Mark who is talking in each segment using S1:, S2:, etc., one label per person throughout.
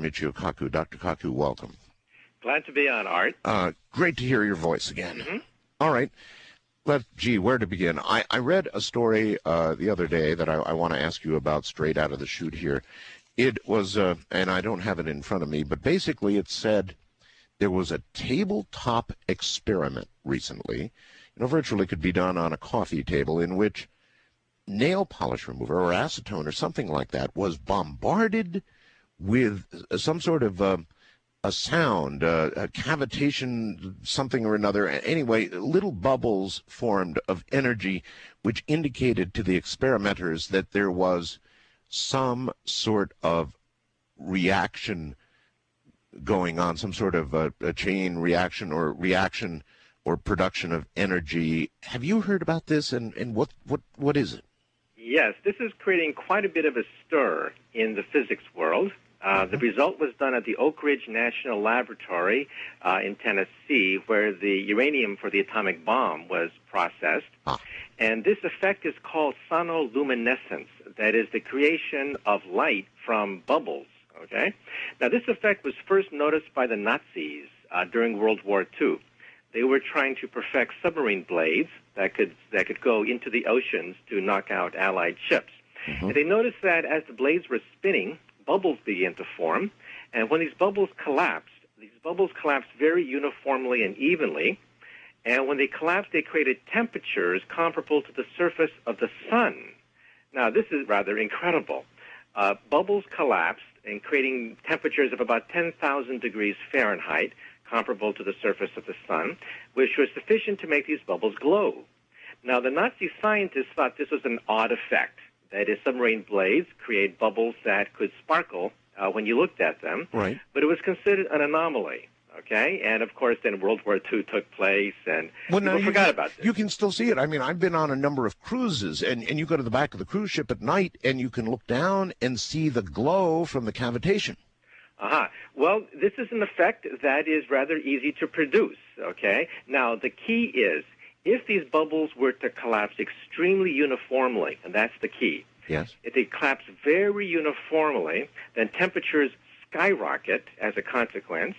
S1: Michio Kaku. Dr. Kaku, welcome.
S2: Glad to be on, Art.
S1: Great to hear your voice again.
S2: Mm-hmm.
S1: All right. Where to begin? I read a story the other day that I want to ask you about straight out of the chute here. It was, and I don't have it in front of me, but basically it said there was a tabletop experiment recently, virtually could be done on a coffee table, in which nail polish remover or acetone or something like that was bombarded with some sort of a sound, a cavitation, something or another. Anyway, little bubbles formed of energy which indicated to the experimenters that there was some sort of reaction going on, some sort of a chain reaction or production of energy. Have you heard about this, and what is it?
S2: Yes, this is creating quite a bit of a stir in the physics world. The result was done at the Oak Ridge National Laboratory in Tennessee, where the uranium for the atomic bomb was processed. And this effect is called sonoluminescence, that is the creation of light from bubbles. Okay? Now, this effect was first noticed by the Nazis during World War II. They were trying to perfect submarine blades that could go into the oceans to knock out Allied ships. And they noticed that as the blades were spinning, bubbles began to form, and when these bubbles collapsed very uniformly and evenly, and when they collapsed, they created temperatures comparable to the surface of the sun. Now, this is rather incredible. Bubbles collapsed and creating temperatures of about 10,000 degrees Fahrenheit, comparable to the surface of the sun, which was sufficient to make these bubbles glow. Now, the Nazi scientists thought this was an odd effect. That is, submarine blades create bubbles that could sparkle when you looked at them.
S1: Right.
S2: But it was considered an anomaly, okay? And, of course, then World War II took place, and people forgot about this.
S1: You can still see it. I mean, I've been on a number of cruises, and you go to the back of the cruise ship at night, and you can look down and see the glow from the cavitation.
S2: Well, this is an effect that is rather easy to produce, okay? Now, the key is, if these bubbles were to collapse extremely uniformly, and that's the key.
S1: Yes. If
S2: they collapse very uniformly, then temperatures skyrocket as a consequence,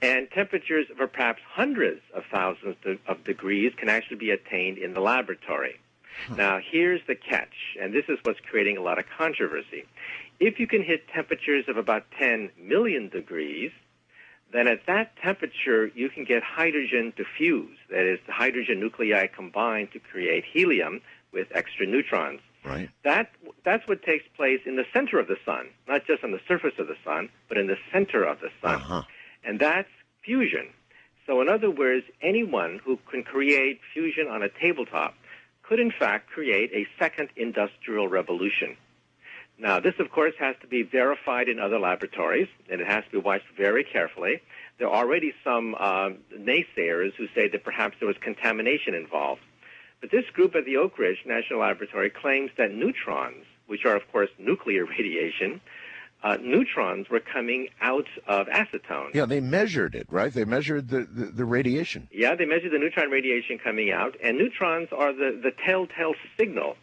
S2: and temperatures of perhaps hundreds of thousands of degrees can actually be attained in the laboratory. Now, here's the catch, and this is what's creating a lot of controversy. If you can hit temperatures of about 10 million degrees, then at that temperature, you can get hydrogen to fuse. That is, the hydrogen nuclei combine to create helium with extra neutrons.
S1: Right.
S2: That's what takes place in the center of the sun, not just on the surface of the sun, but in the center of the sun. And that's fusion. So in other words, anyone who can create fusion on a tabletop could, in fact, create a second industrial revolution. Now, this, of course, has to be verified in other laboratories, and it has to be watched very carefully. There are already some naysayers who say that perhaps there was contamination involved. But this group at the Oak Ridge National Laboratory claims that neutrons, which are, of course, nuclear radiation, neutrons were coming out of acetone.
S1: Yeah, they measured it, right? They measured the radiation.
S2: Yeah, they measured the neutron radiation coming out, and neutrons are the telltale signal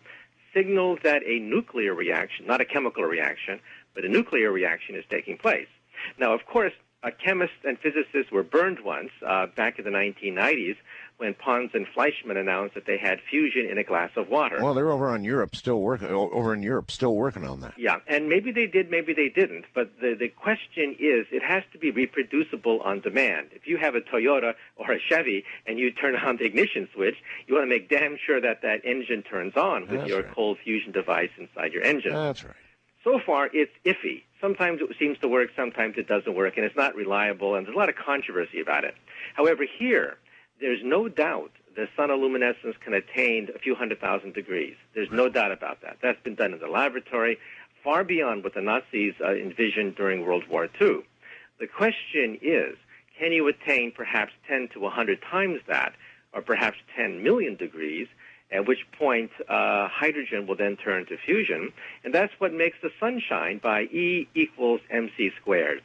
S2: that a nuclear reaction, not a chemical reaction, but a nuclear reaction is taking place. Now, of course, chemists and physicists were burned once back in the 1990s when Pons and Fleischmann announced that they had fusion in a glass of water.
S1: Well, they're over in Europe still working on that.
S2: Yeah, and maybe they did, maybe they didn't. But the question is, it has to be reproducible on demand. If you have a Toyota or a Chevy and you turn on the ignition switch, you want to make damn sure that engine turns on with your cold fusion device inside your engine.
S1: That's right.
S2: So far, it's iffy. Sometimes it seems to work, sometimes it doesn't work, and it's not reliable, and there's a lot of controversy about it. However, here, there's no doubt that sonoluminescence can attain a few 100,000 degrees. There's no doubt about that. That's been done in the laboratory, far beyond what the Nazis envisioned during World War II. The question is, can you attain perhaps 10 to 100 times that, or perhaps 10 million degrees, at which point hydrogen will then turn to fusion, and that's what makes the sun shine by E equals mc squared.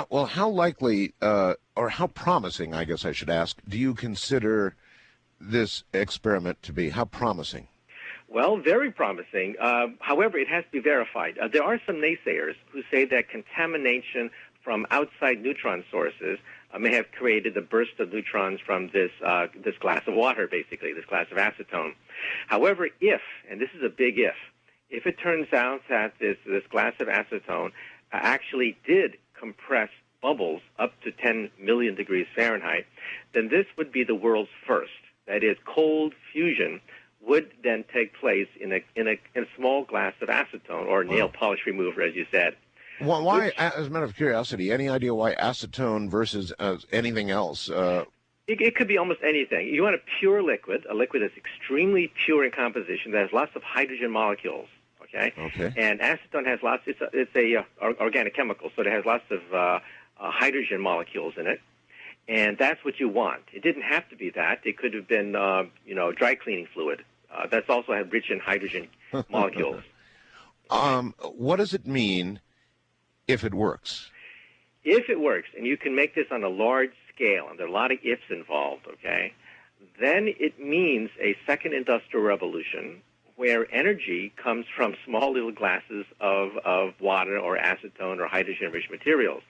S1: Well, how likely, or how promising, I guess I should ask, do you consider this experiment to be? How promising?
S2: Well, very promising. However, it has to be verified. There are some naysayers who say that contamination from outside neutron sources may have created the burst of neutrons from this glass of water, basically, this glass of acetone. However, and this is a big if it turns out that this glass of acetone actually did compress bubbles up to 10 million degrees Fahrenheit, then this would be the world's first. That is, cold fusion would then take place in a small glass of acetone, or nail polish remover, as you said.
S1: Why, as a matter of curiosity, any idea why acetone versus anything else?
S2: It could be almost anything. You want a pure liquid, a liquid that's extremely pure in composition, that has lots of hydrogen molecules. Okay. And acetone has lots. It's a organic chemical, so it has lots of hydrogen molecules in it, and that's what you want. It didn't have to be that. It could have been, dry cleaning fluid. That's also had rich in hydrogen molecules.
S1: What does it mean if it works?
S2: If it works, and you can make this on a large scale, and there are a lot of ifs involved, okay, then it means a second industrial revolution where energy comes from small little glasses of water or acetone or hydrogen-rich materials.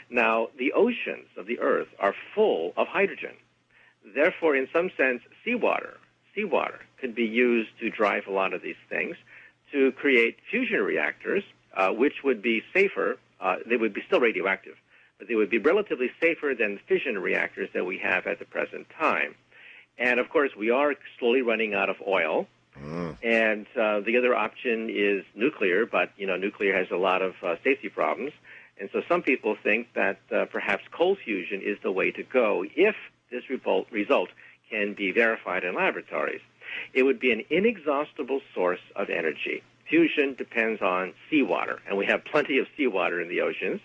S2: Now, the oceans of the Earth are full of hydrogen. Therefore, in some sense, seawater could be used to drive a lot of these things to create fusion reactors, which would be safer. They would be still radioactive, but they would be relatively safer than fission reactors that we have at the present time. And, of course, we are slowly running out of oil. And the other option is nuclear, but, nuclear has a lot of safety problems. And so some people think that perhaps cold fusion is the way to go if this result can be verified in laboratories. It would be an inexhaustible source of energy. Fusion depends on seawater, and we have plenty of seawater in the oceans.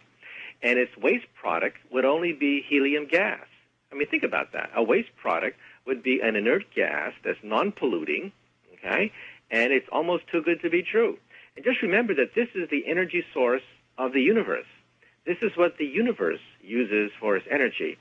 S2: And its waste product would only be helium gas. I mean, think about that. A waste product would be an inert gas that's non-polluting, okay? And it's almost too good to be true. And just remember that this is the energy source of the universe. This is what the universe uses for its energy.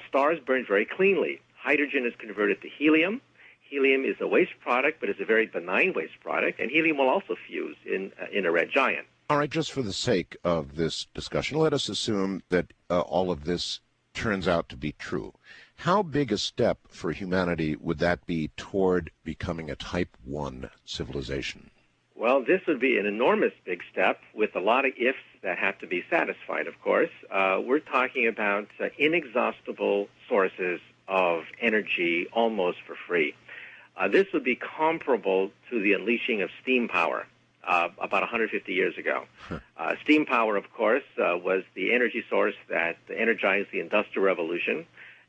S2: Stars burn very cleanly. Hydrogen is converted to helium. Helium is a waste product, but it's a very benign waste product. And helium will also fuse in a red giant.
S1: All right, just for the sake of this discussion, let us assume that all of this turns out to be true. How big a step for humanity would that be toward becoming a Type 1 civilization?
S2: Well, this would be an enormous big step with a lot of ifs that have to be satisfied, of course. We're talking about inexhaustible sources of energy almost for free. This would be comparable to the unleashing of steam power about 150 years ago. Steam power, of course, was the energy source that energized the Industrial Revolution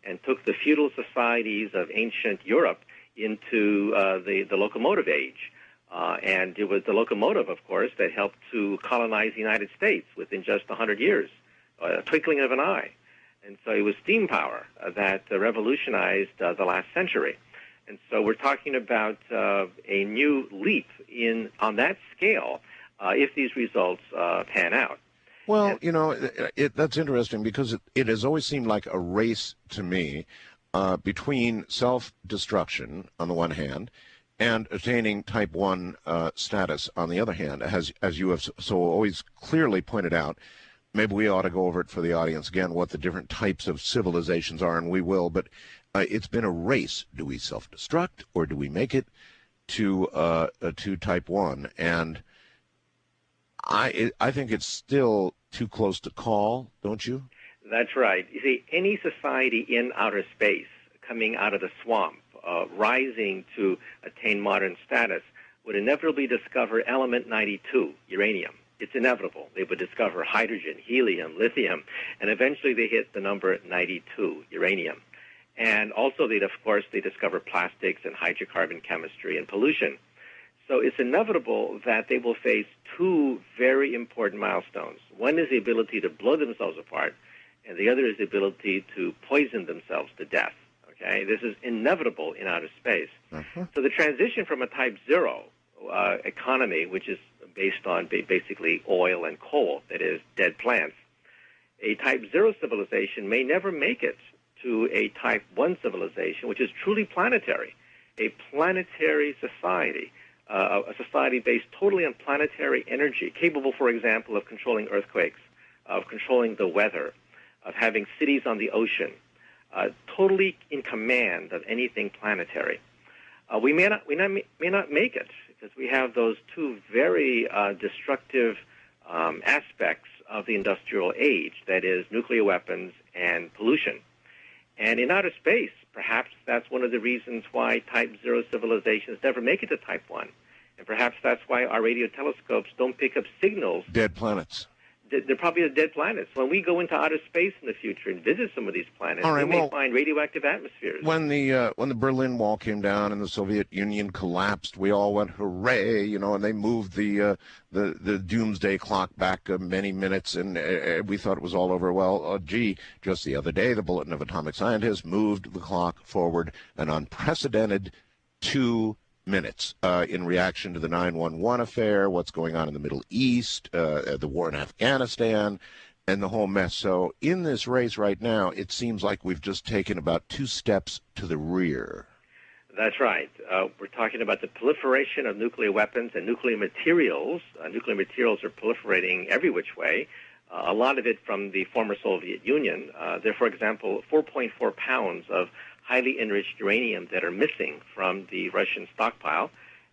S2: and took the feudal societies of ancient Europe into the locomotive age. And it was the locomotive, of course, that helped to colonize the United States within just 100 years, a twinkling of an eye. And so it was steam power that revolutionized the last century. And so we're talking about a new leap on that scale if these results pan out.
S1: Well, that's interesting because it has always seemed like a race to me between self-destruction on the one hand and attaining Type 1 status on the other hand, as you have so always clearly pointed out. Maybe we ought to go over it for the audience again, what the different types of civilizations are, and we will, but it's been a race. Do we self-destruct or do we make it to Type 1? And I think it's still too close to call, don't you?
S2: That's right. You see, any society in outer space coming out of the swamp, rising to attain modern status, would inevitably discover element 92, uranium. It's inevitable. They would discover hydrogen, helium, lithium, and eventually they hit the number 92, uranium. And also, they discover plastics and hydrocarbon chemistry and pollution. So it's inevitable that they will face two very important milestones. One is the ability to blow themselves apart, and the other is the ability to poison themselves to death. Okay, this is inevitable in outer space. So the transition from a Type 0 economy, which is based on basically oil and coal, that is, dead plants, a Type 0 civilization may never make it to a Type 1 civilization, which is truly planetary, a planetary society a society based totally on planetary energy, capable, for example, of controlling earthquakes, of controlling the weather, of having cities on the ocean, totally in command of anything planetary. We may not make it because we have those two very destructive aspects of the industrial age, that is nuclear weapons and pollution. And in outer space, perhaps that's one of the reasons why Type 0 civilizations never make it to Type 1. And perhaps that's why our radio telescopes don't pick up signals.
S1: Dead planets.
S2: They're probably the dead planets. When we go into outer space in the future and visit some of these planets, we may find radioactive atmospheres.
S1: When the Berlin Wall came down and the Soviet Union collapsed, we all went hooray, and they moved the doomsday clock back many minutes, and we thought it was all over. Well, just the other day, the Bulletin of Atomic Scientists moved the clock forward an unprecedented 2 minutes in reaction to the 9/11 affair, what's going on in the Middle East, the war in Afghanistan, and the whole mess. So in this race right now, it seems like we've just taken about 2 steps to the rear.
S2: That's right. We're talking about the proliferation of nuclear weapons and nuclear materials. Nuclear materials are proliferating every which way. A lot of it from the former Soviet Union. There, for example, 4.4 pounds of highly enriched uranium that are missing from the Russian stockpile.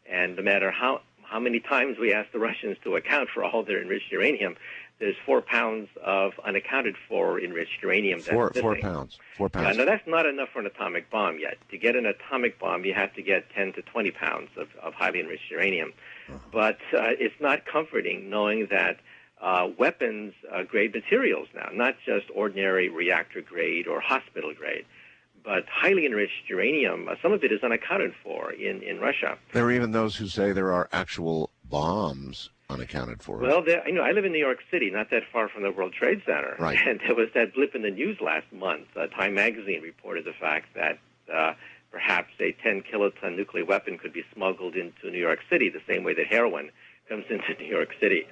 S2: And no matter how many times we ask the Russians to account for all their enriched uranium, there's 4 pounds of unaccounted for enriched uranium that's missing.
S1: 4 pounds. 4 pounds.
S2: Now, that's not enough for an atomic bomb yet. To get an atomic bomb, you have to get 10 to 20 pounds of highly enriched uranium. But it's not comforting knowing that weapons-grade materials now, not just ordinary reactor-grade or hospital-grade, but highly enriched uranium, some of it is unaccounted for in Russia.
S1: There are even those who say there are actual bombs unaccounted for.
S2: Well, I live in New York City, not that far from the World Trade Center.
S1: Right.
S2: And there was that blip in the news last month. Time magazine reported the fact that perhaps a 10-kiloton nuclear weapon could be smuggled into New York City the same way that heroin comes into New York City.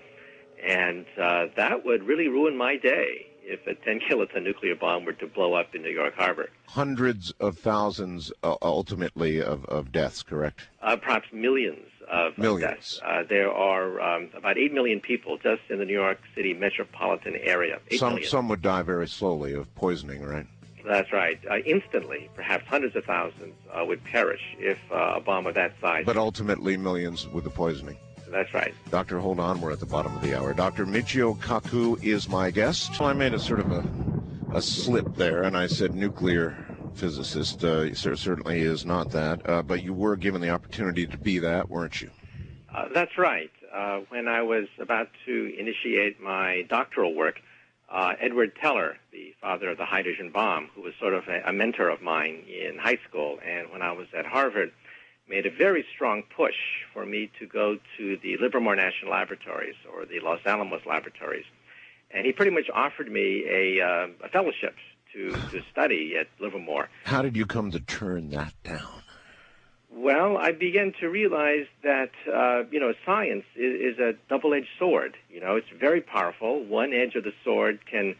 S2: And that would really ruin my day if a 10-kiloton nuclear bomb were to blow up in New York Harbor.
S1: Hundreds of thousands, ultimately, of deaths, correct?
S2: Perhaps millions of deaths. There are about 8 million people just in the New York City metropolitan area.
S1: Some would die very slowly of poisoning, right?
S2: That's right. Instantly, perhaps hundreds of thousands would perish if a bomb of that size.
S1: But ultimately, millions with the poisoning.
S2: That's right.
S1: Doctor, hold on. We're at the bottom of the hour. Dr. Michio Kaku is my guest. Well, I made a sort of a slip there, and I said nuclear physicist. Certainly is not that, but you were given the opportunity to be that, weren't you?
S2: That's right. When I was about to initiate my doctoral work, Edward Teller, the father of the hydrogen bomb, who was sort of a mentor of mine in high school, and when I was at Harvard, made a very strong push for me to go to the Livermore National Laboratories or the Los Alamos Laboratories. And he pretty much offered me a fellowship to study at Livermore.
S1: How did you come to turn that down?
S2: Well, I began to realize that, science is a double-edged sword. It's very powerful. One edge of the sword can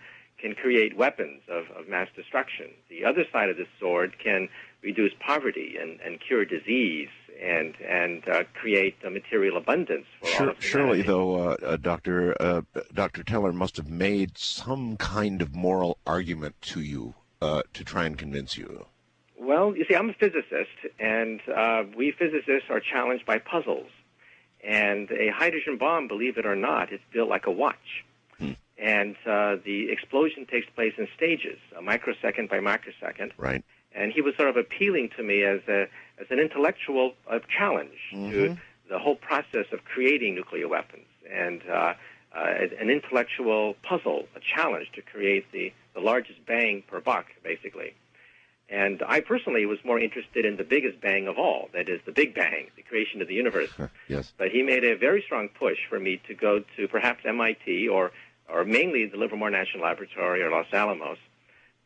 S2: create weapons of mass destruction. The other side of the sword can reduce poverty and cure disease and create a material abundance for all of humanity.
S1: Surely, though, Dr. Teller must have made some kind of moral argument to you to try and convince you.
S2: Well, you see, I'm a physicist, and we physicists are challenged by puzzles. And a hydrogen bomb, believe it or not, is built like a watch. And the explosion takes place in stages, microsecond by microsecond.
S1: Right.
S2: And he was sort of appealing to me as an intellectual challenge to the whole process of creating nuclear weapons, and an intellectual puzzle, a challenge to create the largest bang per buck, basically. And I personally was more interested in the biggest bang of all, that is the Big Bang, the creation of the universe.
S1: Yes.
S2: But he made a very strong push for me to go to perhaps MIT or mainly the Livermore National Laboratory or Los Alamos.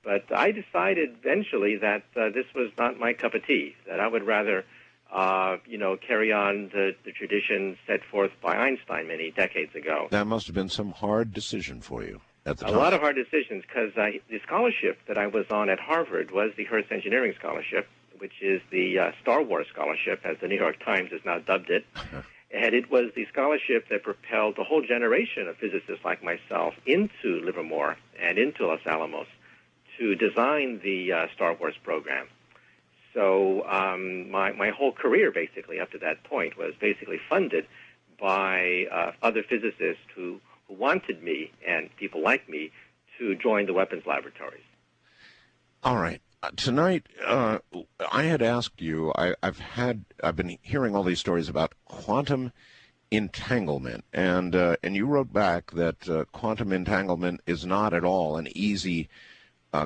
S2: But I decided eventually that this was not my cup of tea, that I would rather, carry on the tradition set forth by Einstein many decades ago.
S1: That must have been some hard decision for you at the time.
S2: A lot of hard decisions, because the scholarship that I was on at Harvard was the Earth Engineering Scholarship, which is the Star Wars Scholarship, as the New York Times has now dubbed it. And it was the scholarship that propelled a whole generation of physicists like myself into Livermore and into Los Alamos to design the Star Wars program. So my whole career, basically, up to that point, was basically funded by other physicists who wanted me and people like me to join the weapons laboratories.
S1: All right. Tonight, I had asked you, I've been hearing all these stories about quantum entanglement, and you wrote back that quantum entanglement is not at all an easy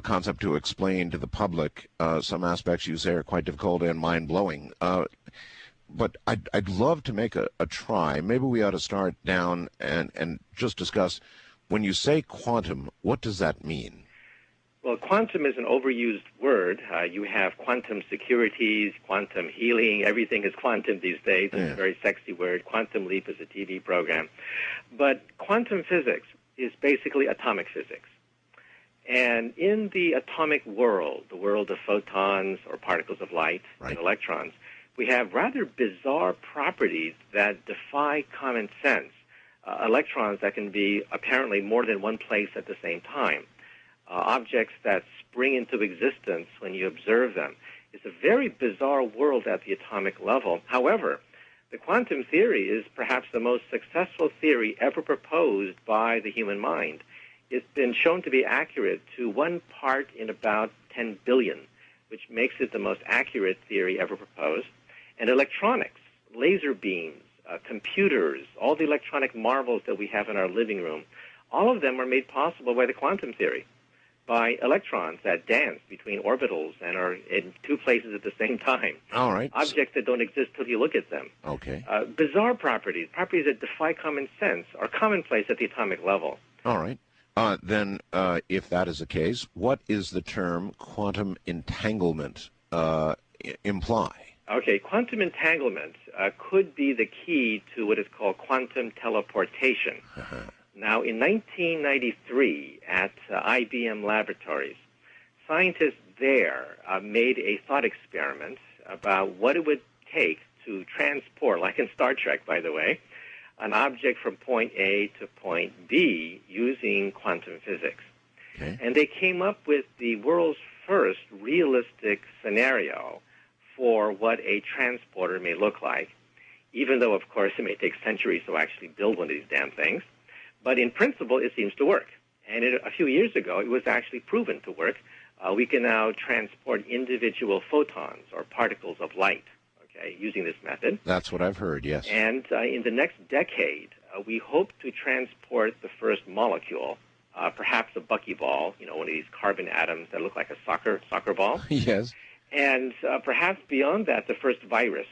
S1: concept to explain to the public. Some aspects you say are quite difficult and mind-blowing. But I'd love to make a try. Maybe we ought to start down and just discuss, when you say quantum, what does that mean?
S2: Well, quantum is an overused word. You have quantum securities, quantum healing. Everything is quantum these days. It's a very sexy word. Quantum Leap is a TV program. But quantum physics is basically atomic physics. And in the atomic world, the world of photons or particles of light and electrons, we have rather bizarre properties that defy common sense. Electrons that can be apparently more than one place at the same time. Objects that spring into existence when you observe them. It's a very bizarre world at the atomic level. However, the quantum theory is perhaps the most successful theory ever proposed by the human mind. It's been shown to be accurate to 1 part in about 10 billion, which makes it the most accurate theory ever proposed. And electronics, laser beams, computers, all the electronic marvels that we have in our living room, all of them are made possible by the quantum theory, by electrons that dance between orbitals and are in two places at the same time.
S1: All right.
S2: Objects that don't exist till you look at them.
S1: Okay.
S2: Bizarre properties, properties that defy common sense, are commonplace at the atomic level.
S1: All right. Then, if that is the case, what is the term quantum entanglement imply?
S2: Okay, quantum entanglement could be the key to what is called quantum teleportation. Now, in 1993, at IBM Laboratories, scientists there made a thought experiment about what it would take to transport, like in Star Trek, by the way, an object from point A to point B using quantum physics.
S1: Okay.
S2: And they came up with the world's first realistic scenario for what a transporter may look like, even though, of course, it may take centuries to actually build one of these damn things. But in principle, it seems to work. And a few years ago, it was actually proven to work. We can now transport individual photons or particles of light, using this method.
S1: That's what I've heard, yes.
S2: And in the next decade, we hope to transport the first molecule, perhaps a buckyball, one of these carbon atoms that look like a soccer ball.
S1: Yes.
S2: And perhaps beyond that, the first virus.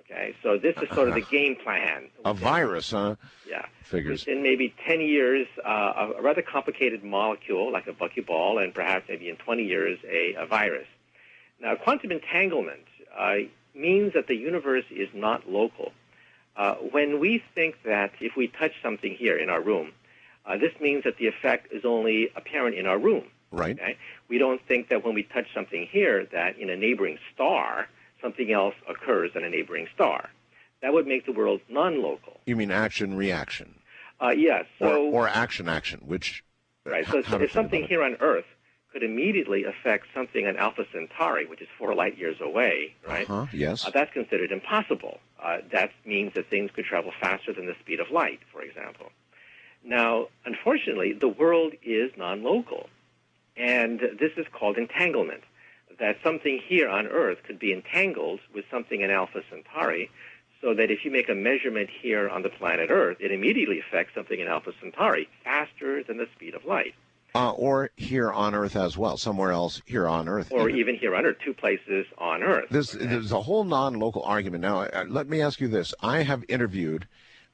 S2: Okay, so this is sort of the game plan.
S1: A virus, huh?
S2: Yeah.
S1: Figures.
S2: In maybe 10 years, a rather complicated molecule like a buckyball, and perhaps maybe in 20 years, a virus. Now, quantum entanglement means that the universe is not local. When we think that if we touch something here in our room, this means that the effect is only apparent in our room.
S1: Right.
S2: Okay? We don't think that when we touch something here that in a neighboring star, something else occurs in a neighboring star. That would make the world non-local.
S1: You mean action-reaction?
S2: Yes. So,
S1: or action-action, which...
S2: Right. So if something here on Earth could immediately affect something on Alpha Centauri, which is 4 light years away, right?
S1: Yes.
S2: That's considered impossible. That means that things could travel faster than the speed of light, for example. Now, unfortunately, the world is non-local, and this is called entanglement, that something here on Earth could be entangled with something in Alpha Centauri, so that if you make a measurement here on the planet Earth, it immediately affects something in Alpha Centauri faster than the speed of light.
S1: Or here on Earth as well, somewhere else here on Earth.
S2: Or even here on Earth, 2 places on Earth.
S1: There's a whole non-local argument. Now, let me ask you this. I have interviewed,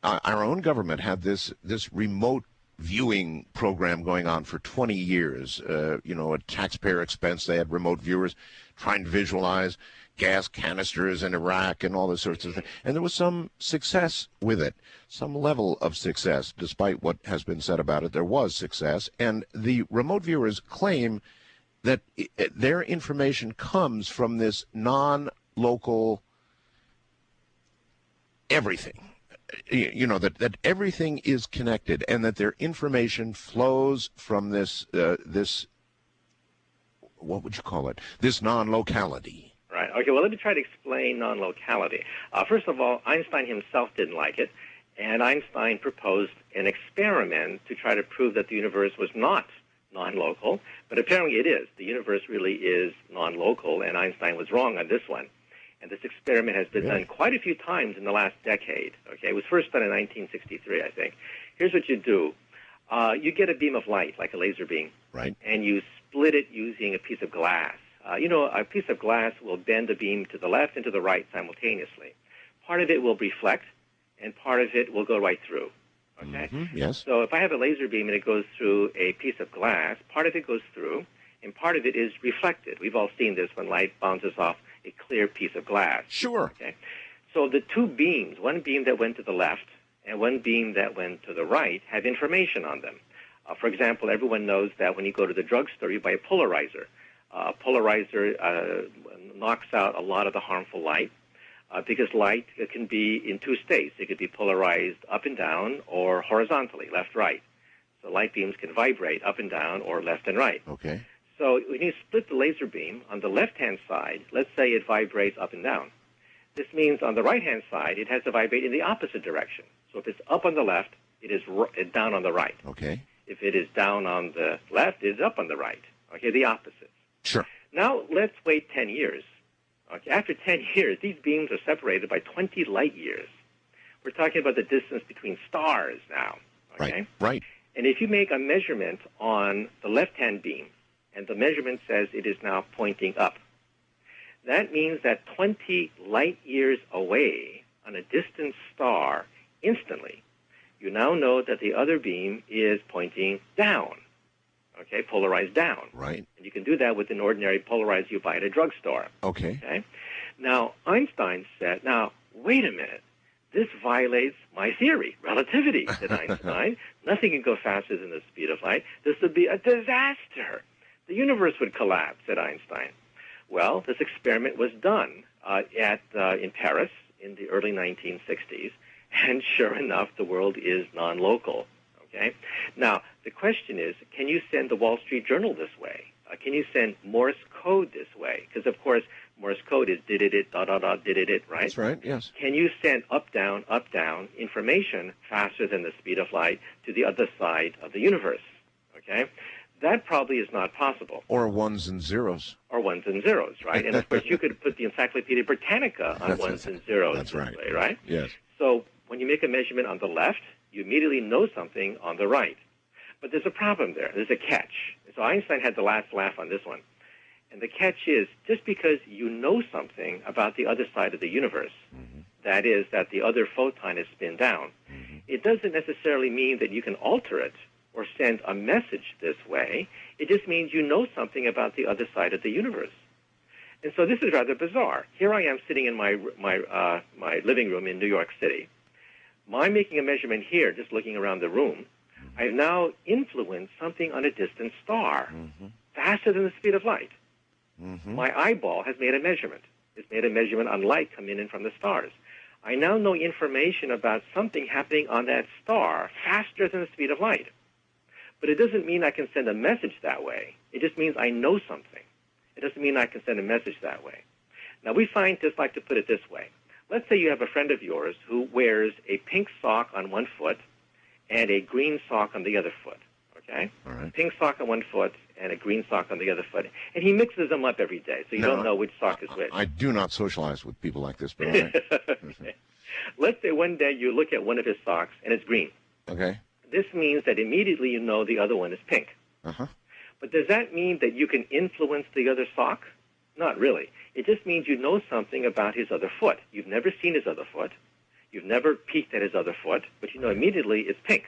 S1: our own government had this remote viewing program going on for 20 years. At taxpayer expense, they had remote viewers trying to visualize gas canisters in Iraq and all those sorts of things. And there was some success with it, some level of success, despite what has been said about it. There was success. And the remote viewers claim that their information comes from this non-local everything. You know, that everything is connected, and that their information flows from this, what would you call it, this non-locality.
S2: Right. Okay, well, let me try to explain non-locality. First of all, Einstein himself didn't like it, and Einstein proposed an experiment to try to prove that the universe was not non-local, but apparently it is. The universe really is non-local, and Einstein was wrong on this one. And this experiment has been done quite a few times in the last decade. Okay, it was first done in 1963, I think. Here's what you do. You get a beam of light, like a laser beam,
S1: right,
S2: and you split it using a piece of glass. You know, a piece of glass will bend the beam to the left and to the right simultaneously. Part of it will reflect, and part of it will go right through. Okay?
S1: Mm-hmm, yes.
S2: So if I have a laser beam and it goes through a piece of glass, part of it goes through, and part of it is reflected. We've all seen this when light bounces off a clear piece of glass.
S1: Sure.
S2: Okay? So the two beams, one beam that went to the left and one beam that went to the right, have information on them. For example, everyone knows that when you go to the drugstore, you buy a polarizer. A polarizer knocks out a lot of the harmful light because light can be in two states. It could be polarized up and down or horizontally, left, right. So light beams can vibrate up and down or left and right.
S1: Okay.
S2: So when you split the laser beam, on the left-hand side, let's say it vibrates up and down. This means on the right-hand side, it has to vibrate in the opposite direction. So if it's up on the left, it is down on the right.
S1: Okay.
S2: If it is down on the left, it is up on the right. Okay, the opposite.
S1: Sure.
S2: Now let's wait 10 years. Okay, after 10 years, these beams are separated by 20 light years. We're talking about the distance between stars now. Okay?
S1: Right. Right.
S2: And if you make a measurement on the left-hand beam, and the measurement says it is now pointing up, that means that 20 light years away on a distant star, instantly, you now know that the other beam is pointing down, okay, polarized down.
S1: Right.
S2: And you can do that with an ordinary polarizer you buy at a drugstore.
S1: Okay.
S2: Now, Einstein said, now, wait a minute. This violates my theory, relativity, said Einstein. Nothing can go faster than the speed of light. This would be a disaster. The universe would collapse, said Einstein. Well, this experiment was done in Paris in the early 1960s, and sure enough, the world is non-local. Okay? Now, the question is, can you send the Wall Street Journal this way? Can you send Morse code this way? Because, of course, Morse code is did-it, dot, did-it, right?
S1: That's right, yes.
S2: Can you send up, down information faster than the speed of light to the other side of the universe? Okay? That probably is not possible.
S1: Or ones and zeros.
S2: Or ones and zeros, right? And, of course, you could put the Encyclopedia Britannica on ones and zeros.
S1: That's right.
S2: Display, right?
S1: Yes.
S2: So when you make a measurement on the left, you immediately know something on the right. But there's a problem there. There's a catch. So Einstein had the last laugh on this one. And the catch is, just because you know something about the other side of the universe, that is, that the other photon is spin down, it doesn't necessarily mean that you can alter it or send a message this way. It just means you know something about the other side of the universe. And so this is rather bizarre. Here I am sitting in my living room in New York City. I'm making a measurement here, just looking around the room. I've now influenced something on a distant star, faster than the speed of light. My eyeball has made a measurement. It's made a measurement on light coming in from the stars. I now know information about something happening on that star faster than the speed of light. But it doesn't mean I can send a message that way. It just means I know something. It doesn't mean I can send a message that way. Now, we scientists like to put it this way. Let's say you have a friend of yours who wears a pink sock on one foot and a green sock on the other foot, okay?
S1: All right.
S2: Pink sock on one foot and a green sock on the other foot. And he mixes them up every day, so you don't know which sock is which.
S1: I do not socialize with people like this, but all right.
S2: Okay. Let's say one day you look at one of his socks and it's green.
S1: Okay.
S2: This means that immediately you know the other one is pink. But does that mean that you can influence the other sock? Not really. It just means you know something about his other foot. You've never seen his other foot. You've never peeked at his other foot, but you know immediately it's pink.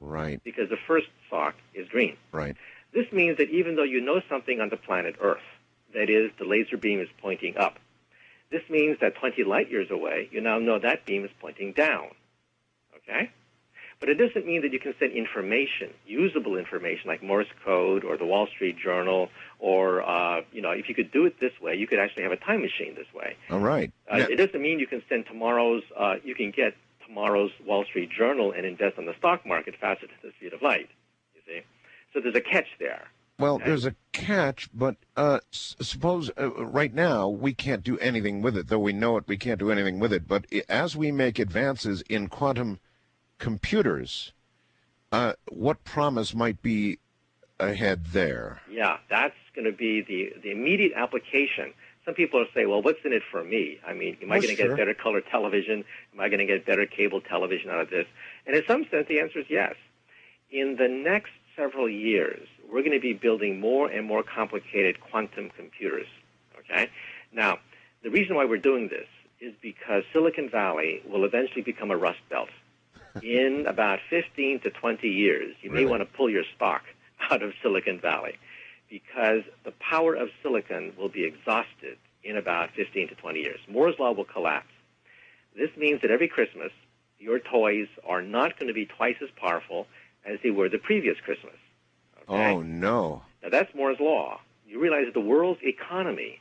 S1: Right.
S2: Because the first sock is green.
S1: Right.
S2: This means that even though you know something on the planet Earth, that is, the laser beam is pointing up, this means that 20 light years away, you now know that beam is pointing down. Okay? But it doesn't mean that you can send information, usable information like Morse code or the Wall Street Journal, or if you could do it this way, you could actually have a time machine this way.
S1: All right.
S2: It doesn't mean you can send you can get tomorrow's Wall Street Journal and invest on the stock market faster than the speed of light. You see, so there's a catch there.
S1: Well, there's a catch, but suppose right now we can't do anything with it, though we know it. We can't do anything with it. But as we make advances in quantum computers, what promise might be ahead there?
S2: Yeah, that's going to be the immediate application. Some people say, well, what's in it for me? I mean, am I going to get better color television? Am I going to get better cable television out of this? And in some sense, the answer is yes. In the next several years, we're going to be building more and more complicated quantum computers, okay? Now, the reason why we're doing this is because Silicon Valley will eventually become a rust belt. In about 15 to 20 years, you may want to pull your stock out of Silicon Valley because the power of silicon will be exhausted in about 15 to 20 years. Moore's Law will collapse. This means that every Christmas, your toys are not going to be twice as powerful as they were the previous Christmas. Okay?
S1: Oh, no.
S2: Now, that's Moore's Law. You realize that the world's economy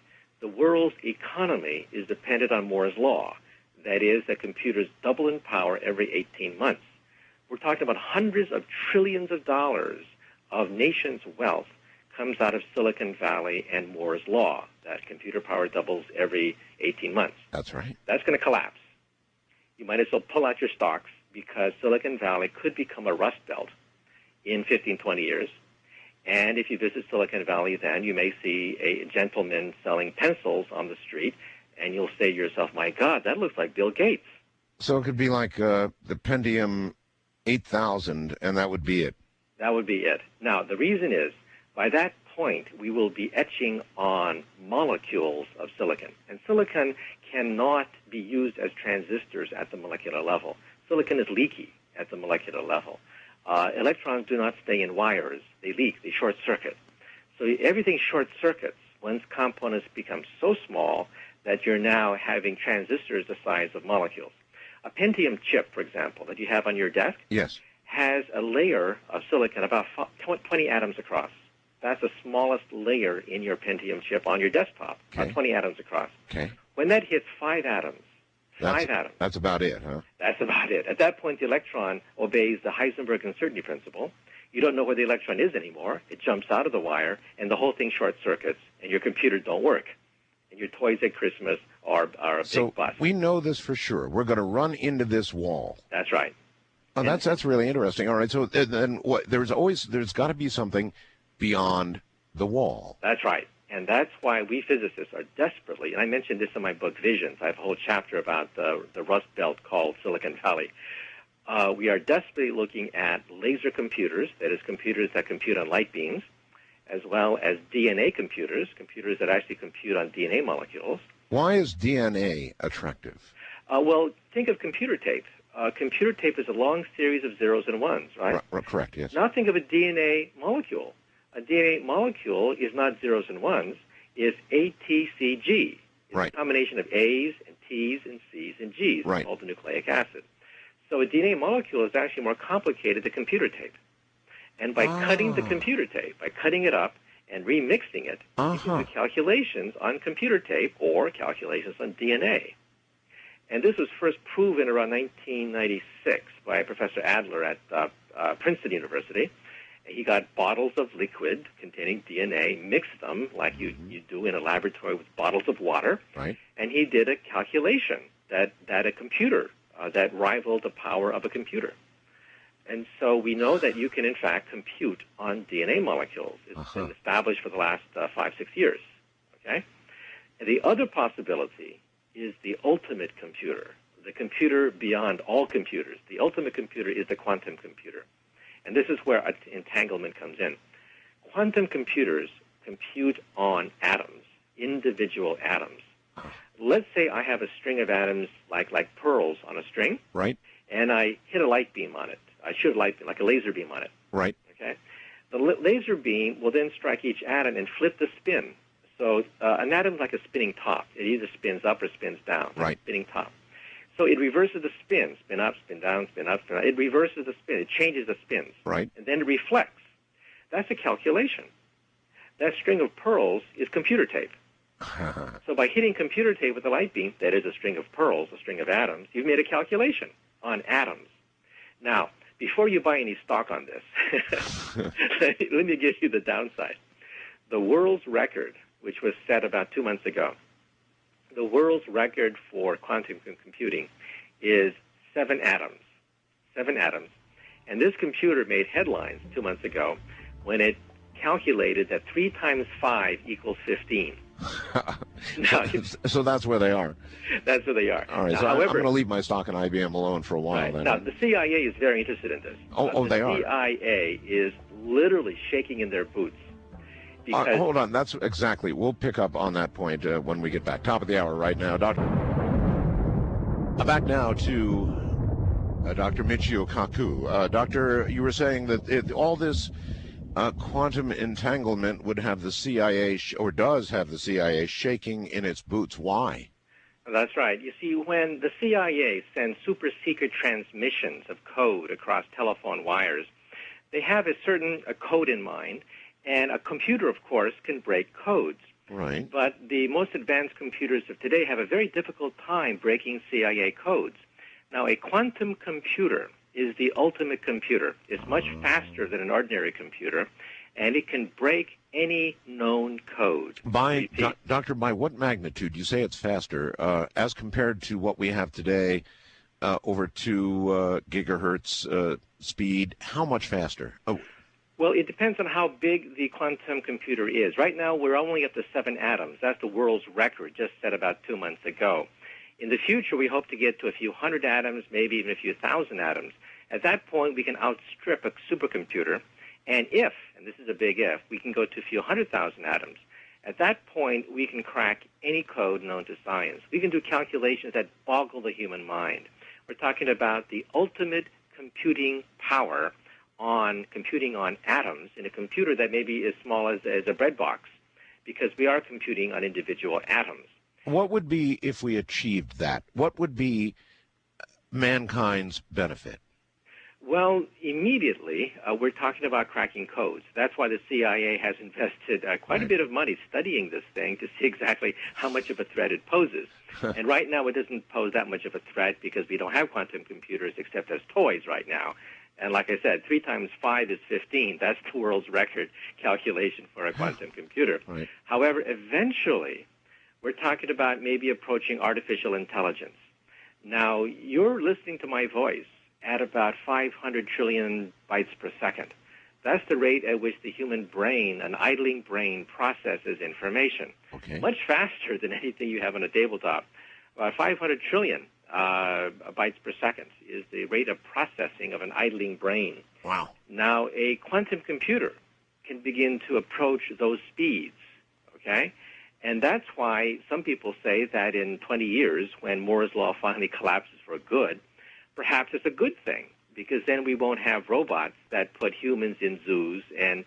S2: is dependent on Moore's Law. That is, that computers double in power every 18 months. We're talking about hundreds of trillions of dollars of nations' wealth comes out of Silicon Valley and Moore's Law, that computer power doubles every 18 months.
S1: That's right.
S2: That's going to collapse. You might as well pull out your stocks because Silicon Valley could become a rust belt in 15, 20 years. And if you visit Silicon Valley then, you may see a gentleman selling pencils on the street, and you'll say to yourself, my God, that looks like Bill Gates.
S1: So it could be like the Pentium 8000, and that would be it.
S2: That would be it. Now, the reason is, by that point, we will be etching on molecules of silicon. And silicon cannot be used as transistors at the molecular level. Silicon is leaky at the molecular level. Electrons do not stay in wires. They leak. They short circuit. So everything short circuits once components become so small that you're now having transistors the size of molecules. A Pentium chip, for example, that you have on your desk, has a layer of silicon about 20 atoms across. That's the smallest layer in your Pentium chip on your desktop, about 20 atoms across.
S1: Okay.
S2: When that hits 5 atoms,
S1: that's about it, huh?
S2: That's about it. At that point, the electron obeys the Heisenberg uncertainty principle. You don't know where the electron is anymore. It jumps out of the wire, and the whole thing short circuits, and your computer don't work. And your toys at Christmas are a big bust.
S1: So we know this for sure. We're going to run into this wall.
S2: That's right.
S1: Oh, that's really interesting. All right, so then there's got to be something beyond the wall.
S2: That's right. And that's why we physicists are desperately, and I mentioned this in my book, Visions. I have a whole chapter about the rust belt called Silicon Valley. We are desperately looking at laser computers, that is, computers that compute on light beams, as well as DNA computers, computers that actually compute on DNA molecules.
S1: Why is DNA attractive?
S2: Well, think of computer tape. Computer tape is a long series of zeros and ones, right?
S1: Correct, yes.
S2: Now think of a DNA molecule. A DNA molecule is not zeros and ones. It's ATCG. It's a combination of A's and T's and C's and G's called the nucleic acid. So a DNA molecule is actually more complicated than computer tape. And by cutting the computer tape, by cutting it up and remixing it, you can do calculations on computer tape or calculations on DNA. And this was first proven around 1996 by Professor Adler at Princeton University. He got bottles of liquid containing DNA, mixed them like you do in a laboratory with bottles of water, and he did a calculation that a computer that rivaled the power of a computer. And so we know that you can, in fact, compute on DNA molecules. It's been established for the last 5-6 years. Okay? And the other possibility is the ultimate computer, the computer beyond all computers. The ultimate computer is the quantum computer. And this is where entanglement comes in. Quantum computers compute on atoms, individual atoms. Let's say I have a string of atoms like pearls on a string, and I hit a light beam on it. I shoot a light beam, like a laser beam on it. Okay. The laser beam will then strike each atom and flip the spin. So an atom is like a spinning top. It either spins up or spins down. Spinning top. So it reverses the spin, spin up, spin down, spin up, spin down. It reverses the spin. It changes the spins.
S1: Right.
S2: And then it reflects. That's a calculation. That string of pearls is computer tape. So by hitting computer tape with a light beam, that is a string of pearls, a string of atoms, you've made a calculation on atoms. Now, before you buy any stock on this, let me give you the downside. The world's record, which was set about 2 months ago, the world's record for quantum computing is 7 atoms. 7 atoms. And this computer made headlines 2 months ago when it calculated that 3 times 5 equals 15. Now,
S1: so that's where they are.
S2: That's where they are.
S1: All right,
S2: now,
S1: so
S2: however,
S1: I'm going to leave my stock in IBM alone for a while.
S2: Right.
S1: Then.
S2: Now, the CIA is very interested in this.
S1: They are.
S2: The CIA is literally shaking in their boots. Because
S1: Hold on, that's exactly. We'll pick up on that point when we get back. Top of the hour right now. Back now to Dr. Michio Kaku. Doctor, you were saying that all this quantum entanglement would have the CIA, or does have the CIA, shaking in its boots. Why?
S2: That's right. You see, when the CIA sends super-secret transmissions of code across telephone wires, they have a certain code in mind, and a computer, of course, can break codes.
S1: Right.
S2: But the most advanced computers of today have a very difficult time breaking CIA codes. Now, a quantum computer is the ultimate computer. It's much faster than an ordinary computer, and it can break any known code.
S1: Doctor, by what magnitude? You say it's faster as compared to what we have today, over 2 gigahertz speed. How much faster? Oh.
S2: Well, it depends on how big the quantum computer is. Right now, we're only up to 7 atoms. That's the world's record, just set about 2 months ago. In the future, we hope to get to a few hundred atoms, maybe even a few thousand atoms. At that point, we can outstrip a supercomputer. And if, and this is a big if, we can go to a few 100,000 atoms, at that point, we can crack any code known to science. We can do calculations that boggle the human mind. We're talking about the ultimate computing power on computing on atoms in a computer that may be as small as a bread box, because we are computing on individual atoms.
S1: What would be, if we achieved that, what would be mankind's benefit?
S2: Well, immediately, we're talking about cracking codes. That's why the CIA has invested quite a bit of money studying this thing to see exactly how much of a threat it poses. And right now, it doesn't pose that much of a threat because we don't have quantum computers except as toys right now. And like I said, 3 times 5 is 15. That's the world's record calculation for a quantum computer.
S1: Right.
S2: However, eventually, we're talking about maybe approaching artificial intelligence. Now, you're listening to my voice at about 500 trillion bytes per second. That's the rate at which the human brain, an idling brain, processes information.
S1: Okay.
S2: Much faster than anything you have on a tabletop. About 500 trillion bytes per second is the rate of processing of an idling brain.
S1: Wow.
S2: Now, a quantum computer can begin to approach those speeds, okay? And that's why some people say that in 20 years, when Moore's Law finally collapses for good, perhaps it's a good thing, because then we won't have robots that put humans in zoos and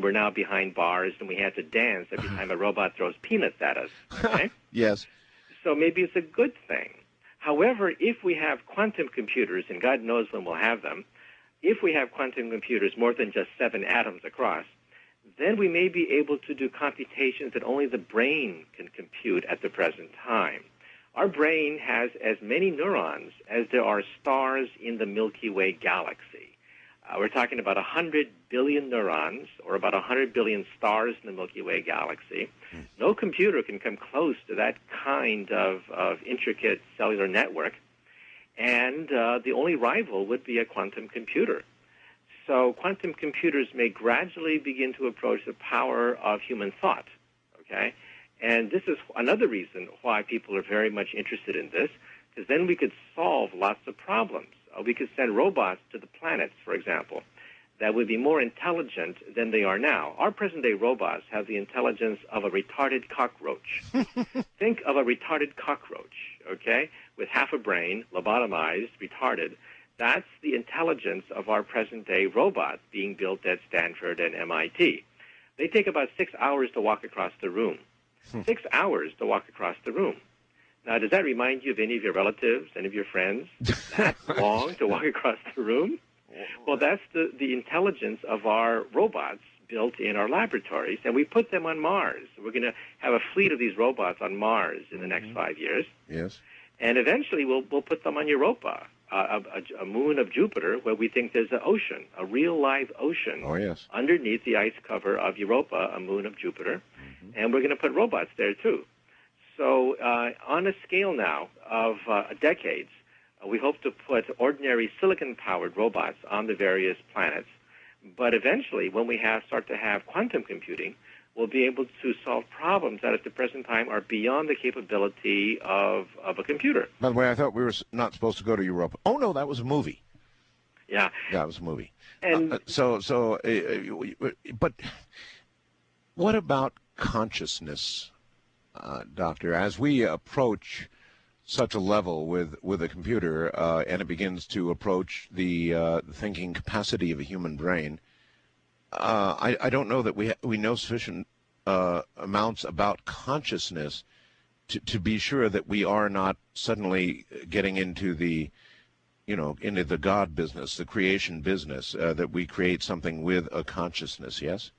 S2: we're now behind bars and we have to dance every time a robot throws peanuts at us, okay?
S1: Yes.
S2: So maybe it's a good thing. However, if we have quantum computers, and God knows when we'll have them, if we have quantum computers more than just 7 atoms across, then we may be able to do computations that only the brain can compute at the present time. Our brain has as many neurons as there are stars in the Milky Way galaxy. We're talking about 100 billion neurons, or about 100 billion stars in the Milky Way galaxy. No computer can come close to that kind of intricate cellular network, and the only rival would be a quantum computer. So quantum computers may gradually begin to approach the power of human thought, okay? And this is another reason why people are very much interested in this, because then we could solve lots of problems. We could send robots to the planets, for example, that would be more intelligent than they are now. Our present-day robots have the intelligence of a retarded cockroach. Think of a retarded cockroach, okay, with half a brain, lobotomized, retarded. That's the intelligence of our present-day robots being built at Stanford and MIT. They take about 6 hours to walk across the room. 6 hours to walk across the room. Now, does that remind you of any of your relatives, any of your friends? That long to walk across the room? Well, that's the intelligence of our robots built in our laboratories, and we put them on Mars. We're going to have a fleet of these robots on Mars in the next 5 years.
S1: Yes.
S2: And eventually we'll put them on Europa, a moon of Jupiter, where we think there's an ocean, a real live ocean.
S1: Oh, yes.
S2: Underneath the ice cover of Europa, a moon of Jupiter. And we're going to put robots there, too. So on a scale now of decades, we hope to put ordinary silicon-powered robots on the various planets. But eventually, when we start to have quantum computing, we'll be able to solve problems that at the present time are beyond the capability of a computer.
S1: By the way, I thought we were not supposed to go to Europa. Oh, no, that was a movie.
S2: Yeah.
S1: Yeah, it was a movie.
S2: And
S1: but what about consciousness, Doctor? As we approach such a level with a computer, and it begins to approach the thinking capacity of a human brain, I don't know that we know sufficient amounts about consciousness to be sure that we are not suddenly getting into the God business, the creation business, that we create something with a consciousness. Yes.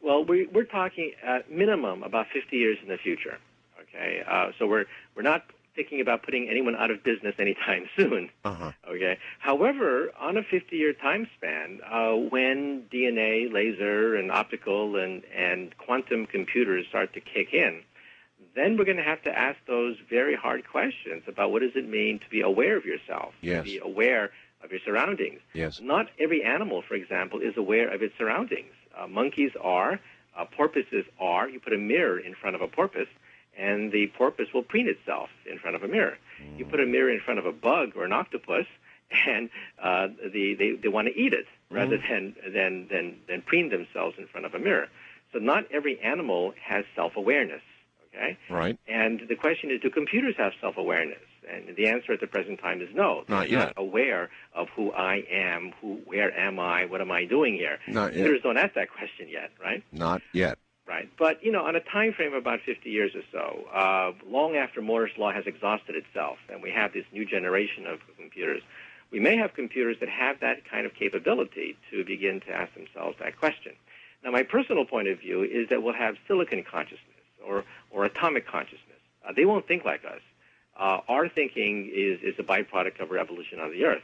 S2: Well, we're talking at minimum about 50 years in the future. Okay, so we're not thinking about putting anyone out of business anytime soon. Okay. However, on a 50-year time span, when DNA, laser, and optical and quantum computers start to kick in, then we're going to have to ask those very hard questions about what does it mean to be aware of yourself,
S1: yes,
S2: to be aware of your surroundings.
S1: Yes.
S2: Not every animal, for example, is aware of its surroundings. Monkeys are, porpoises are. You put a mirror in front of a porpoise, and the porpoise will preen itself in front of a mirror. You put a mirror in front of a bug or an octopus, and they want to eat it rather than preen themselves in front of a mirror. So not every animal has self-awareness. Okay?
S1: Right.
S2: And the question is, do computers have self-awareness? And the answer at the present time is no.
S1: Not
S2: They're
S1: yet.
S2: not aware of who I am, where am I, what am I doing here.
S1: Not yet.
S2: Computers don't ask that question yet, right?
S1: Not yet.
S2: Right. But, on a time frame of about 50 years or so, long after Moore's Law has exhausted itself and we have this new generation of computers, we may have computers that have that kind of capability to begin to ask themselves that question. Now, my personal point of view is that we'll have silicon consciousness or atomic consciousness. They won't think like us. Our thinking is a byproduct of our evolution on the Earth.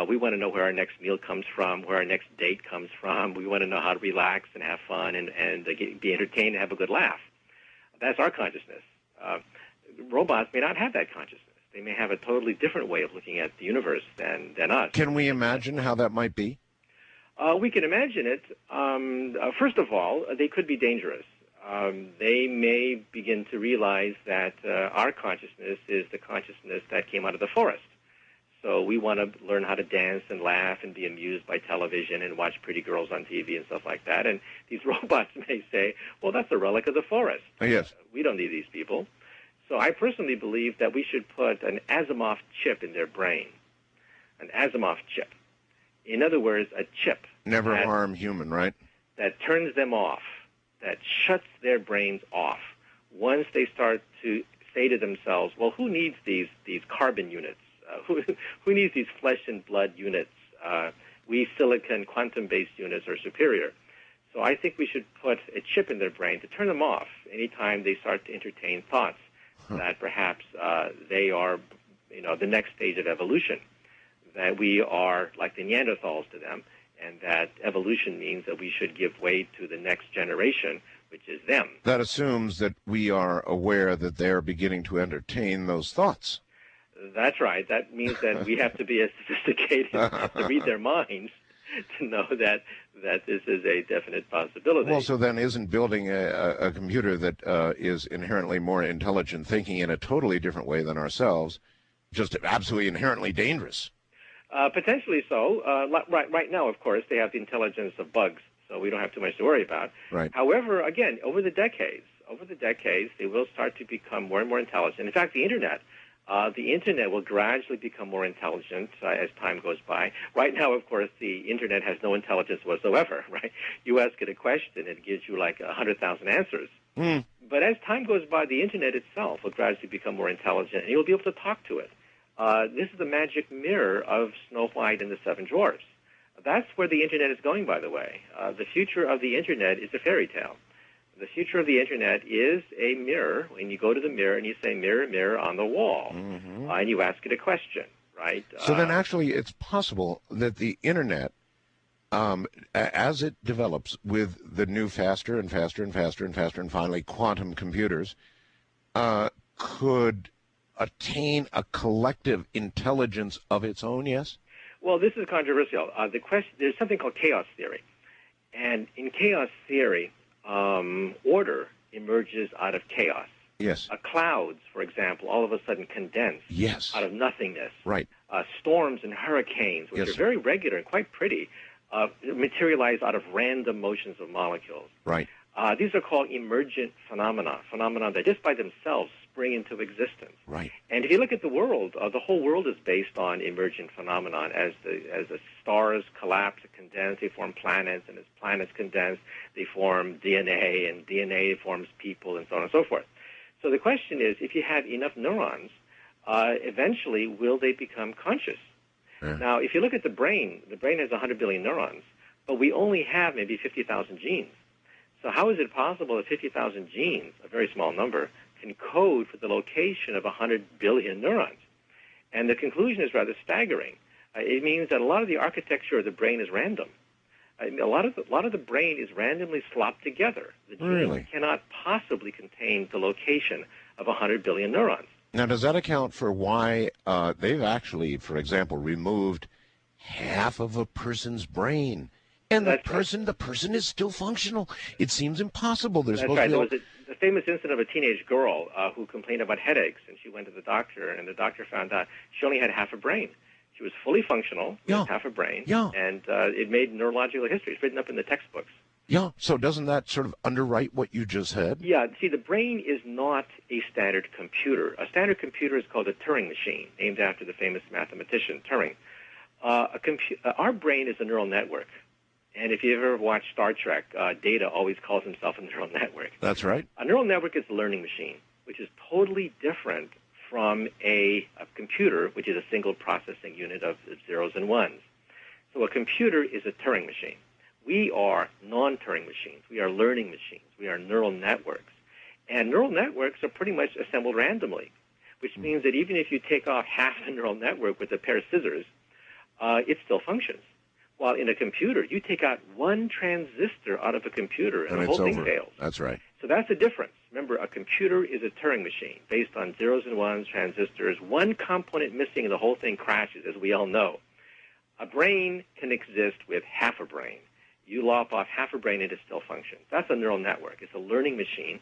S2: We want to know where our next meal comes from, where our next date comes from. We want to know how to relax and have fun and be entertained and have a good laugh. That's our consciousness. Robots may not have that consciousness. They may have a totally different way of looking at the universe than us.
S1: Can we imagine how that might be?
S2: We can imagine it. First of all, they could be dangerous. They may begin to realize that our consciousness is the consciousness that came out of the forest. So we want to learn how to dance and laugh and be amused by television and watch pretty girls on TV and stuff like that. And these robots may say, well, that's a relic of the forest.
S1: Yes.
S2: We don't need these people. So I personally believe that we should put an Asimov chip in their brain. An Asimov chip. In other words, a chip.
S1: Never harm human, right? That
S2: turns them off, that shuts their brains off once they start to say to themselves, well, who needs these carbon units? Who needs these flesh and blood units? We silicon quantum-based units are superior. So I think we should put a chip in their brain to turn them off anytime they start to entertain thoughts that perhaps they are, the next stage of evolution, that we are like the Neanderthals to them, and that evolution means that we should give way to the next generation, which is them.
S1: That assumes that we are aware that they are beginning to entertain those thoughts.
S2: That's right. That means that we have to be as sophisticated to read their minds to know that this is a definite possibility.
S1: Well, so then isn't building a computer that is inherently more intelligent, thinking in a totally different way than ourselves, just absolutely inherently dangerous?
S2: Potentially so. Right now, of course, they have the intelligence of bugs, so we don't have too much to worry about.
S1: Right.
S2: However, again, over the decades, they will start to become more and more intelligent. In fact, the Internet will gradually become more intelligent as time goes by. Right now, of course, the Internet has no intelligence whatsoever, right? You ask it a question, it gives you like 100,000 answers.
S1: Mm.
S2: But as time goes by, the Internet itself will gradually become more intelligent, and you'll be able to talk to it. This is the magic mirror of Snow White and the Seven Dwarfs. That's where the Internet is going, by the way. The future of the Internet is a fairy tale. The future of the Internet is a mirror, and you go to the mirror and you say, mirror, mirror on the wall, and you ask it a question, right?
S1: So then actually it's possible that the Internet, as it develops with the new faster and faster and faster and faster and finally quantum computers, could attain a collective intelligence of its own, yes?
S2: Well, this is controversial. There's something called chaos theory. And in chaos theory, order emerges out of chaos.
S1: Yes.
S2: Clouds, for example, all of a sudden condense out of nothingness.
S1: Right.
S2: Storms and hurricanes, which are very regular and quite pretty, materialize out of random motions of molecules.
S1: Right.
S2: These are called emergent phenomena that just by themselves spring into existence.
S1: Right.
S2: And if you look at the world, the whole world is based on emergent phenomenon. As the stars collapse and condense, they form planets, and as planets condense, they form DNA, and DNA forms people, and so on and so forth. So the question is, if you have enough neurons, eventually will they become conscious? Yeah. Now, if you look at the brain has 100 billion neurons, but we only have maybe 50,000 genes. So how is it possible that 50,000 genes, a very small number, can code for the location of 100 billion neurons? And the conclusion is rather staggering. It means that a lot of the architecture of the brain is random. A lot of the brain is randomly slopped together. The genes cannot possibly contain the location of 100 billion neurons.
S1: Now, does that account for why they've actually, for example, removed half of a person's brain? And the person is still functional. It seems impossible. There's
S2: That's right. There was a famous incident of a teenage girl who complained about headaches, and she went to the doctor, and the doctor found out she only had half a brain. She was fully functional with half a brain, and it made neurological history. It's written up in the textbooks.
S1: Yeah, so doesn't that sort of underwrite what you just said?
S2: Yeah, see, the brain is not a standard computer. A standard computer is called a Turing machine, named after the famous mathematician Turing. Our brain is a neural network. And if you ever watched Star Trek, Data always calls himself a neural network.
S1: That's right.
S2: A neural network is a learning machine, which is totally different from a computer, which is a single processing unit of zeros and ones. So a computer is a Turing machine. We are non-Turing machines. We are learning machines. We are neural networks. And neural networks are pretty much assembled randomly, which means that even if you take off half the neural network with a pair of scissors, it still functions. While in a computer, you take out one transistor out of a computer and the whole thing fails.
S1: That's right.
S2: So that's the difference. Remember, a computer is a Turing machine based on zeros and ones, transistors. One component missing and the whole thing crashes, as we all know. A brain can exist with half a brain. You lop off half a brain and it still functions. That's a neural network. It's a learning machine.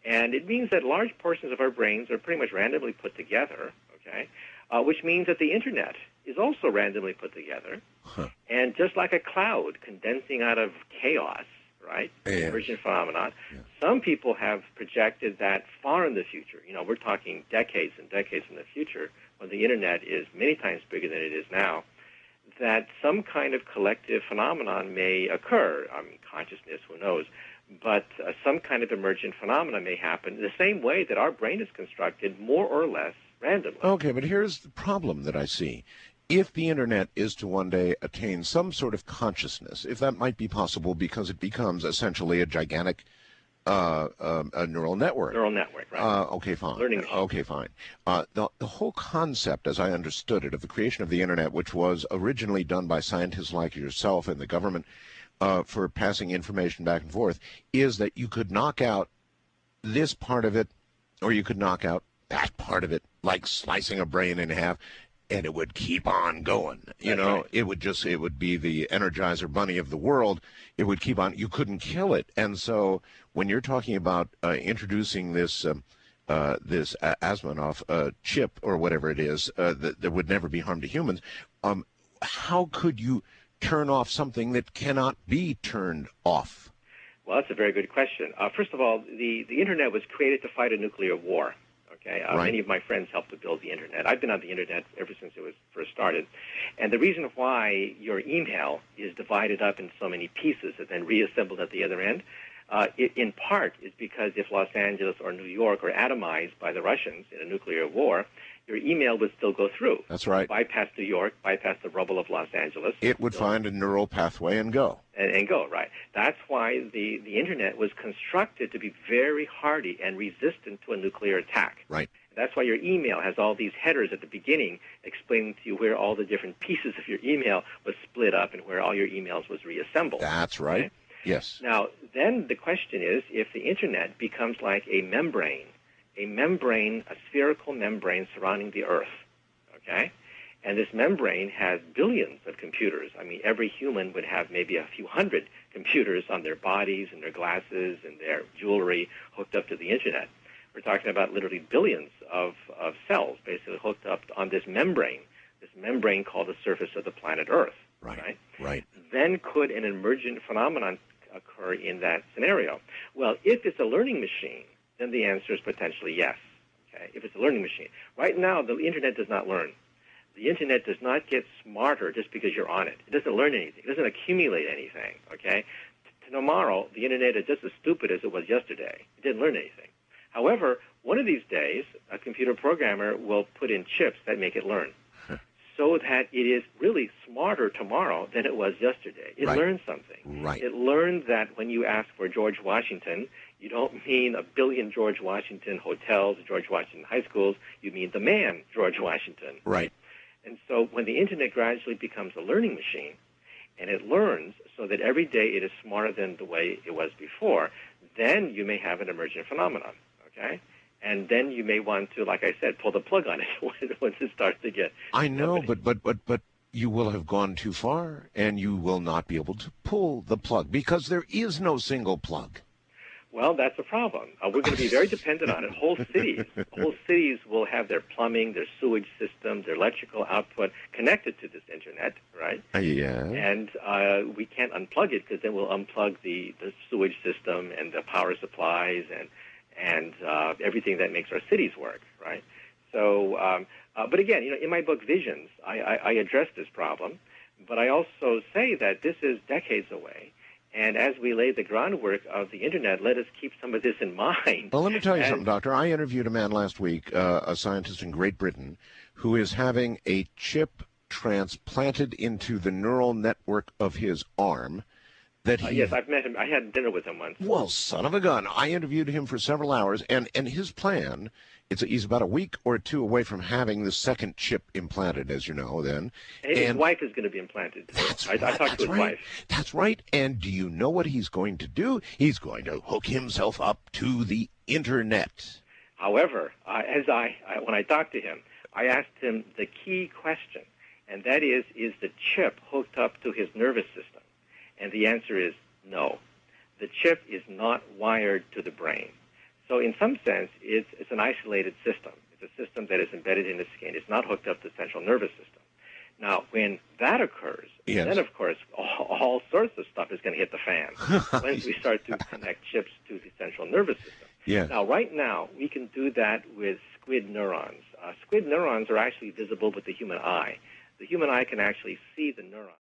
S2: And it means that large portions of our brains are pretty much randomly put together, okay, which means that the Internet is also randomly put together. Huh. And just like a cloud condensing out of chaos, right, emergent phenomenon, some people have projected that far in the future, we're talking decades and decades in the future, when the Internet is many times bigger than it is now, that some kind of collective phenomenon may occur. I mean, consciousness, who knows? But some kind of emergent phenomena may happen the same way that our brain is constructed, more or less randomly.
S1: Okay, but here's the problem that I see. If the Internet is to one day attain some sort of consciousness, if that might be possible because it becomes essentially a gigantic a neural network.
S2: Neural network, right.
S1: Okay, fine.
S2: Learning machine.
S1: Okay, fine. The whole concept, as I understood it, of the creation of the Internet, which was originally done by scientists like yourself and the government for passing information back and forth, is that you could knock out this part of it, or you could knock out that part of it, like slicing a brain in half, and it would keep on going. Right. It would be the Energizer Bunny of the world. It would keep on. You couldn't kill it. And so when you're talking about introducing this Asmanov chip or whatever it is that would never be harm to humans, how could you turn off something that cannot be turned off?
S2: Well, that's a very good question. First of all, the Internet was created to fight a nuclear war. Okay,
S1: right.
S2: Many of my friends helped to build the Internet. I've been on the Internet ever since it was first started. And the reason why your email is divided up in so many pieces and then reassembled at the other end, in part is because if Los Angeles or New York were atomized by the Russians in a nuclear war, your email would still go through.
S1: That's right.
S2: Bypass New York, bypass the rubble of Los Angeles.
S1: It would find a neural pathway and go.
S2: And go, right. That's why the Internet was constructed to be very hardy and resistant to a nuclear attack.
S1: Right.
S2: That's why your email has all these headers at the beginning explaining to you where all the different pieces of your email was split up and where all your emails was reassembled.
S1: That's right.
S2: Okay?
S1: Yes.
S2: Now, then the question is, if the Internet becomes like a membrane, a spherical membrane surrounding the Earth, okay? And this membrane has billions of computers. I mean, every human would have maybe a few hundred computers on their bodies and their glasses and their jewelry hooked up to the Internet. We're talking about literally billions of cells basically hooked up on this membrane called the surface of the planet Earth.
S1: Right. Right.
S2: Then could an emergent phenomenon occur in that scenario? Well, if it's a learning machine, then the answer is potentially yes. Okay, if it's a learning machine. Right now, the Internet does not learn. The Internet does not get smarter just because you're on it. It doesn't learn anything. It doesn't accumulate anything. Okay, tomorrow the Internet is just as stupid as it was yesterday. It didn't learn anything. However, one of these days, a computer programmer will put in chips that make it learn, so that it is really smarter tomorrow than it was yesterday. It learned something.
S1: Right.
S2: It learned that when you ask for George Washington, you don't mean a billion George Washington hotels, George Washington high schools. You mean the man, George Washington.
S1: Right.
S2: And so when the Internet gradually becomes a learning machine, and it learns so that every day it is smarter than the way it was before, then you may have an emergent phenomenon, okay? And then you may want to, like I said, pull the plug on it once it starts to get...
S1: I know, but you will have gone too far, and you will not be able to pull the plug, because there is no single plug.
S2: Well, that's a problem. We're going to be very dependent on it. Whole cities will have their plumbing, their sewage system, their electrical output connected to this Internet, right?
S1: Yeah.
S2: And we can't unplug it, because then we'll unplug the sewage system and the power supplies and everything that makes our cities work, right? So, but again, in my book Visions, I address this problem, but I also say that this is decades away. And as we lay the groundwork of the Internet, let us keep some of this in mind.
S1: Well, let me tell you something, Doctor. I interviewed a man last week, a scientist in Great Britain, who is having a chip transplanted into the neural network of his arm.
S2: Yes, I've met him. I had dinner with him once.
S1: Well, son of a gun. I interviewed him for several hours, and his plan, he's about a week or two away from having the second chip implanted, as you know, then.
S2: And his wife is going to be implanted. I talked to his wife.
S1: That's right. And do you know what he's going to do? He's going to hook himself up to the Internet.
S2: However, when I talked to him, I asked him the key question, and that is the chip hooked up to his nervous system? And the answer is no. The chip is not wired to the brain. So in some sense, it's an isolated system. It's a system that is embedded in the skin. It's not hooked up to the central nervous system. Now, when that occurs, then, of course, all sorts of stuff is going to hit the fan once we start to connect chips to the central nervous system.
S1: Yes.
S2: Now, right now, we can do that with squid neurons. Squid neurons are actually visible with the human eye. The human eye can actually see the neuron.